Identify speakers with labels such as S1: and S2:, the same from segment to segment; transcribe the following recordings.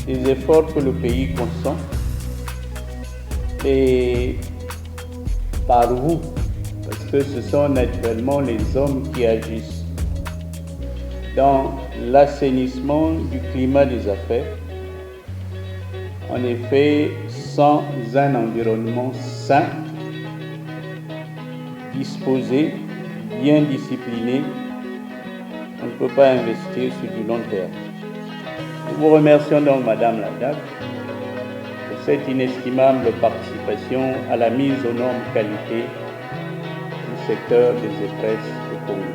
S1: des efforts que le pays consent et par vous, parce que ce sont naturellement les hommes qui agissent dans l'assainissement du climat des affaires. En effet, sans un environnement sain, disposé, bien discipliné, on ne peut pas investir sur du long terme. Nous vous remercions donc, Madame la DAC, pour cette inestimable participation à la mise aux normes qualité du secteur des express au Congo.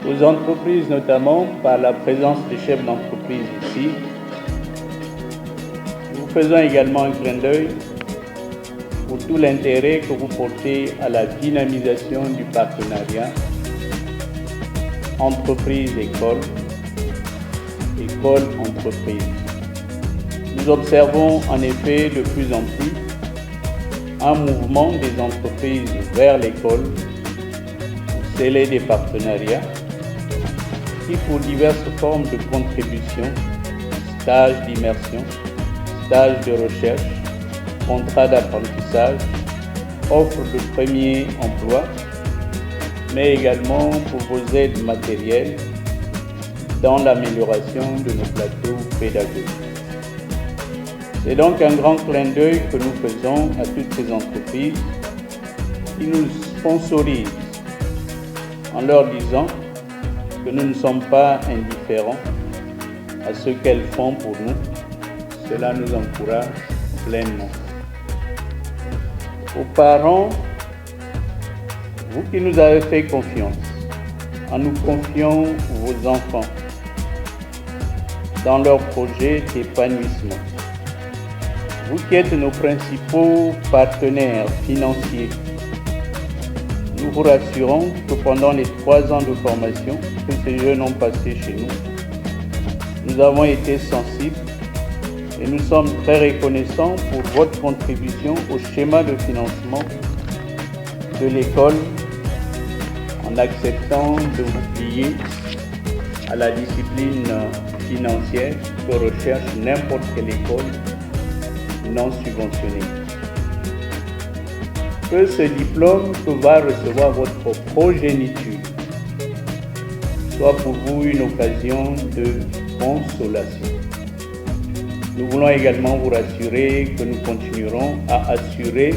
S1: Aux entreprises, notamment par la présence des chefs d'entreprise ici, nous faisons également un clin d'œil pour tout l'intérêt que vous portez à la dynamisation du partenariat entreprise-école, école-entreprise. Nous observons en effet de plus en plus un mouvement des entreprises vers l'école pour sceller des partenariats qui, pour diverses formes de contribution, stages d'immersion, stages de recherche, contrats d'apprentissage, offres de premier emploi, mais également pour vos aides matérielles dans l'amélioration de nos plateaux pédagogiques. C'est donc un grand clin d'œil que nous faisons à toutes ces entreprises qui nous sponsorisent en leur disant que nous ne sommes pas indifférents à ce qu'elles font pour nous. Cela nous encourage pleinement. Aux parents, vous qui nous avez fait confiance, en nous confiant vos enfants dans leur projet d'épanouissement. Vous qui êtes nos principaux partenaires financiers, nous vous rassurons que pendant les 3 ans de formation que ces jeunes ont passé chez nous, nous avons été sensibles et nous sommes très reconnaissants pour votre contribution au schéma de financement de l'école en acceptant de vous plier à la discipline financière que recherche n'importe quelle école non subventionnée. Que ce diplôme que va recevoir votre progéniture soit pour vous une occasion de consolation. Nous voulons également vous rassurer que nous continuerons à assurer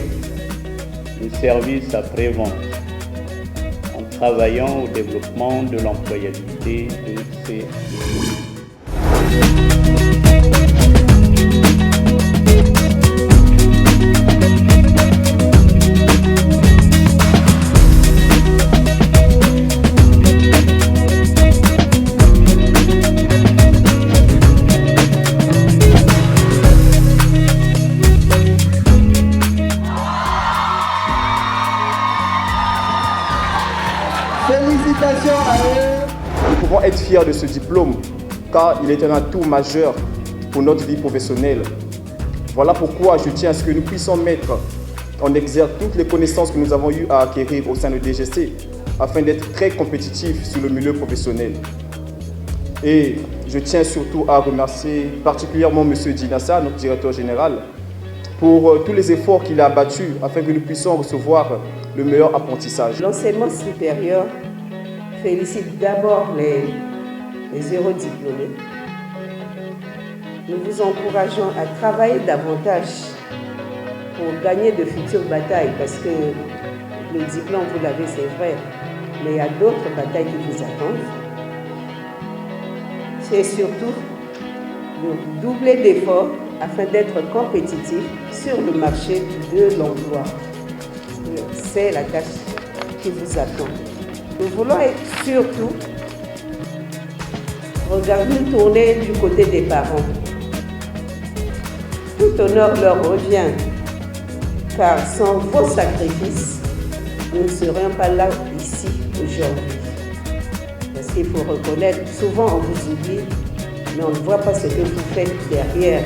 S1: le service après-vente en travaillant au développement de l'employabilité de ces étudiants.
S2: Félicitations à eux. Nous pouvons être fiers de ce diplôme car il est un atout majeur pour notre vie professionnelle. Voilà pourquoi je tiens à ce que nous puissions mettre en exergue toutes les connaissances que nous avons eu à acquérir au sein de DGC afin d'être très compétitifs sur le milieu professionnel. Et je tiens surtout à remercier particulièrement M. Dinassa, notre directeur général, pour tous les efforts qu'il a abattus afin que nous puissions recevoir le meilleur apprentissage.
S3: L'enseignement supérieur félicite d'abord les heureux diplômés. Nous vous encourageons à travailler davantage pour gagner de futures batailles parce que le diplôme, vous l'avez, c'est vrai, mais il y a d'autres batailles qui vous attendent. C'est surtout de doubler d'efforts afin d'être compétitif sur le marché de l'emploi. C'est la tâche qui vous attend. Nous voulons surtout nous tourner du côté des parents. Tout honneur leur revient, car sans vos sacrifices, nous ne serions pas là ici aujourd'hui. Parce qu'il faut reconnaître, souvent on vous oublie, mais on ne voit pas ce que vous faites derrière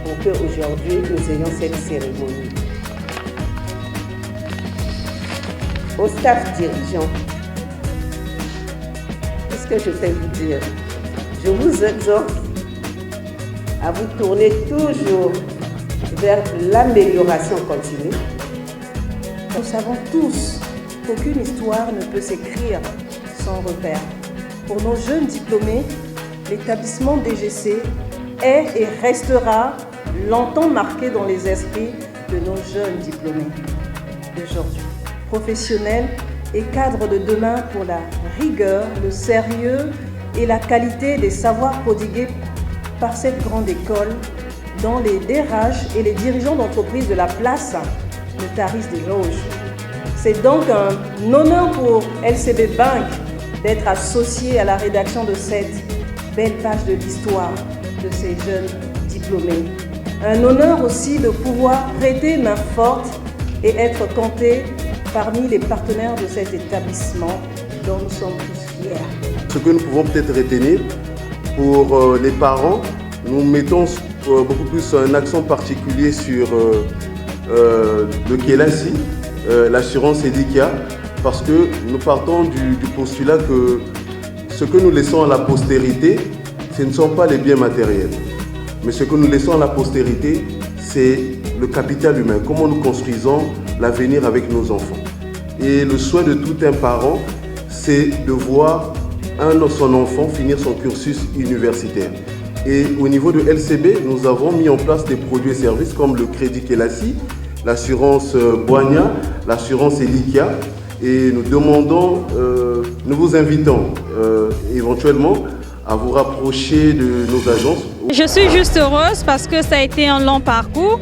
S3: pour qu'aujourd'hui nous ayons cette cérémonie. Au staff dirigeant, qu'est-ce que je vais vous dire? Je vous exhorte à vous tourner toujours vers l'amélioration continue. Nous savons tous qu'aucune histoire ne peut s'écrire sans repère. Pour nos jeunes diplômés, l'établissement DGC est et restera longtemps marqué dans les esprits de nos jeunes diplômés d'aujourd'hui. Professionnels et cadres de demain pour la rigueur, le sérieux et la qualité des savoirs prodigués par cette grande école dont les DRH et les dirigeants d'entreprise de la place ne tarissent d'éloges. C'est donc un honneur pour LCB Bank d'être associé à la rédaction de cette belle page de l'histoire de ces jeunes diplômés. Un honneur aussi de pouvoir prêter main forte et être compté parmi les partenaires de cet établissement dont nous sommes tous fiers.
S4: Ce que nous pouvons peut-être retenir pour les parents, nous mettons beaucoup plus un accent particulier sur le KELASI, l'assurance EDICA, parce que nous partons du postulat que ce que nous laissons à la postérité, ce ne sont pas les biens matériels. Mais ce que nous laissons à la postérité, c'est le capital humain, comment nous construisons l'avenir avec nos enfants. Et le souhait de tout un parent, c'est de voir son enfant finir son cursus universitaire. Et au niveau de LCB, nous avons mis en place des produits et services comme le crédit KELASI, l'assurance Boigna, l'assurance EDICA. Et nous demandons, nous vous invitons éventuellement à vous rapprocher de nos agences.
S5: Je suis juste heureuse parce que ça a été un long parcours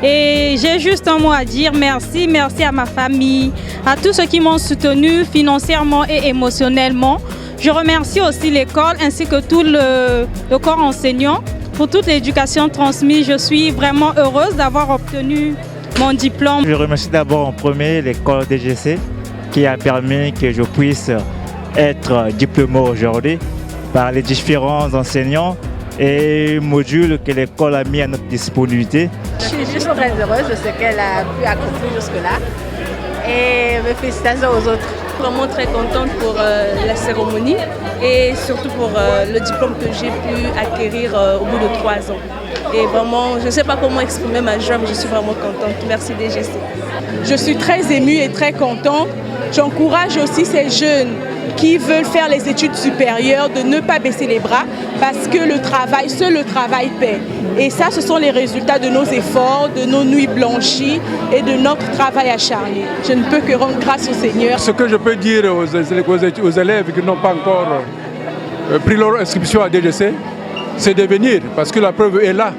S5: et j'ai juste un mot à dire. Merci à ma famille, à tous ceux qui m'ont soutenu financièrement et émotionnellement. Je remercie aussi l'école ainsi que tout le corps enseignant pour toute l'éducation transmise. Je suis vraiment heureuse d'avoir obtenu mon diplôme.
S6: Je remercie d'abord en premier l'école DGC qui a permis que je puisse être diplômé aujourd'hui par les différents enseignants et modules que l'école a mis à notre disponibilité.
S7: Je suis juste très heureuse de ce qu'elle a pu accomplir jusque-là et mes félicitations aux autres.
S8: Vraiment très contente pour la cérémonie et surtout pour le diplôme que j'ai pu acquérir au bout de 3 ans. Et vraiment, je ne sais pas comment exprimer ma joie, mais je suis vraiment contente. Merci DGC.
S9: Je suis très émue et très contente. J'encourage aussi ces jeunes qui veulent faire les études supérieures de ne pas baisser les bras parce que seul le travail paie. Et ça, ce sont les résultats de nos efforts, de nos nuits blanchies et de notre travail acharné. Je ne peux que rendre grâce au Seigneur.
S10: Ce que je peux dire aux élèves qui n'ont pas encore pris leur inscription à DGC, c'est de venir parce que la preuve est là.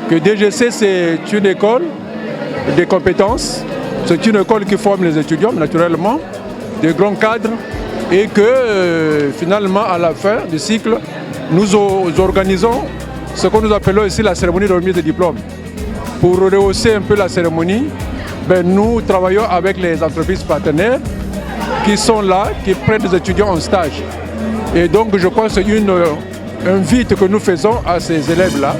S10: Que DGC, c'est une école des compétences, c'est une école qui forme les étudiants, naturellement, des grands cadres, et que finalement, à la fin du cycle, nous organisons ce que nous appelons ici la cérémonie de remise de diplôme. Pour rehausser un peu la cérémonie, nous travaillons avec les entreprises partenaires qui sont là, qui prennent des étudiants en stage. Et donc, je crois que c'est un invite que nous faisons à ces élèves-là.